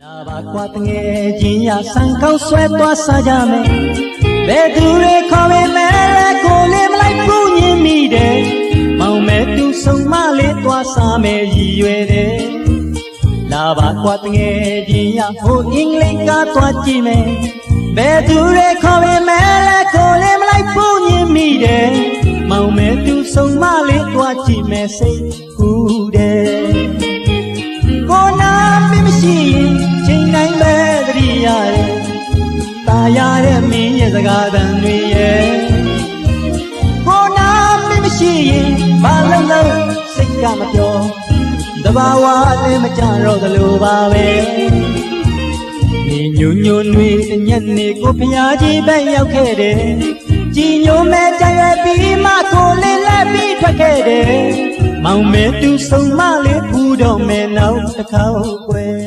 လာပါကွာတငယ်ချင်းရဆန်ကောက်ဆွဲသွားစားကြမယ်ဘယ်သူတွေခေါ်ပေမဲ့ကိုလေးမလိုက်ဘူးညင်မိတယ်မောင်မဲတူဆုံးမလေးသွားစားမယ်ရည်ရွယ်တယ်လာပါကွာတငယ်ချင်းရဟိုအင်္ဂလိပ်ကသွားကြည့်မယ်ဘယ်သူတွေခေါ်ပေမဲ့ကိုလေးမလိုက်ဘူးညင်မိတယ်မောင်မဲတူဆုံးမလေးသွားကြည့်မယ်စိတ်ကူးတယ်ကိုနာမမရှိရင်ချိန်တိုင်းပဲတတိရတယ်ตาရတဲ့မင်းရဲ့စကားသံတွေရဲ့ကိုနာမရှိရင်ဘာလို့လဲစိတ်ကမပြောတဘာဝလည်းမကြတော့သလိုပါပဲနေညွညွနွေညနေကိုဖျားကြီးပဲရောက်ခဲ့တယ်ကြည်ညိုမဲ့ကြရွယ်ပြီးမှကိုလေးလက်ပြီးထွက်ခဲ့တယ်မောင်မဲတူဆုံးမလေးဘူးတော့မယ်နောက်တစ်ခေါက်ွယ်